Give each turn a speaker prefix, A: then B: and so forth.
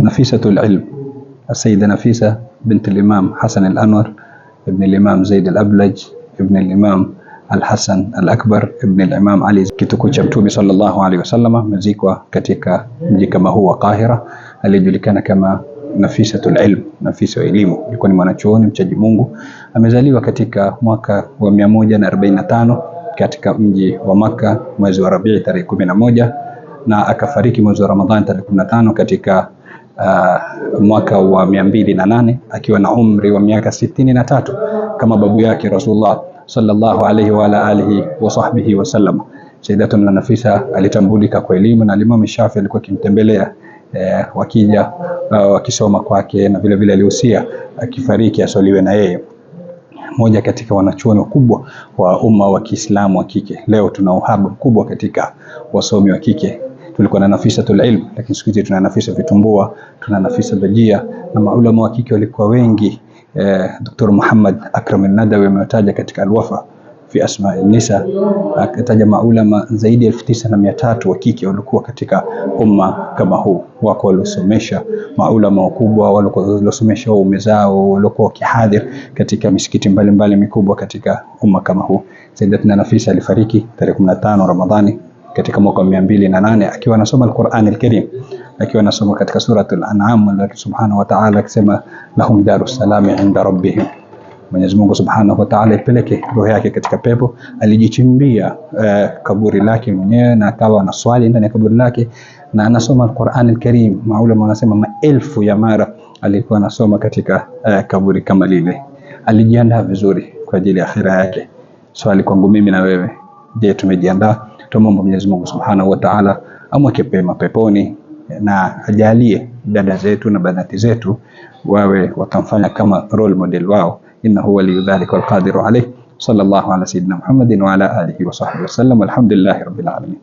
A: نفيسة العلم السيدة نفيسة بنت الإمام حسن الأنور ابن الإمام زيد الأبلج ابن الإمام الحسن الأكبر ابن الإمام علي kitukuu cha Mtume sallallahu alaihi wasallam. Amezikwa katika mji kama huu wa Qahira. Alijulikana kama Nafisatul Ilm, Nafisa wa elimu. Alikuwa ni mwanachuoni mchaji Mungu. Amezaliwa katika mwaka wa 145 katika mji wa Makka mwezi wa Rabii tarehe 11, na akafariki mwezi wa Ramadhani tarehe 15 katika mwaka wa 208 akiwa na umri wa miaka 63 kama babu yake Rasulullah sallallahu alayhi wa alihi wa sahbihi wasallam. Sayyidatuna Nafisa alitambulika kwa elimu, na Imam Shafi alikuwa akimtembelea wakija wakisoma kwake, na vile vile alihusia akifariki asaliwe na yeye. Moja katika wanachuoni wakubwa wa umma wa Kiislamu wa kike. Leo tuna uhaba mkubwa katika wasomi wa kike. Tulikuwa na Nafisatul Ilm, lakini siku hizi tuna Nafisa Vitumbua, tuna Nafisa Bajia, na maulama wa kike walikuwa wengi. Dr. Muhammad Akram al-Nadawi ametaja katika Al-Wafa fi Asma an-Nisa, akataja maulama zaidi ya 9300 wa kike walikuwa katika umma kama huu. Wako waliosomesha maulama wakubwa, waliosomesha waume zao, walikuwa wakihadhir katika misikiti mbalimbali mikubwa katika umma kama huu. Sayyidatuna Nafisa alifariki tarehe 15 Ramadhani katika mwaka wa 208 akiwa anasoma Al-Qur'an Al-Karim, akiwa anasoma katika suratul An'am. Allah subhanahu wa ta'ala akisema lahum darus salami inda rabbihim. Mwenyezi Mungu subhanahu wa ta'ala ipeleke roho yake katika pepo. Alijichimbia kaburi lake mwenyewe na akawa anaswali ndani ya kaburi lake na anasoma Al-Qur'an Al-Karim. Maulama wanasema maelfu ya mara alikuwa anasoma katika kaburi kama lile. Alijiandaa vizuri kwa ajili ya akhira yake. Swali kwangu mimi na wewe, je, tumejiandaa? Tumomba Mwenyezi Mungu subhanahu wa ta'ala amweke pema peponi, na ajalie dada zetu na banati zetu wawe watamfanya kama role model wao. Innahu waliyyu dhalika wal qadiru alayh. Sallallahu ala sayyidina Muhammadin wa ala alihi wa sahbihi wasallam. Alhamdulillahi rabbil alamin.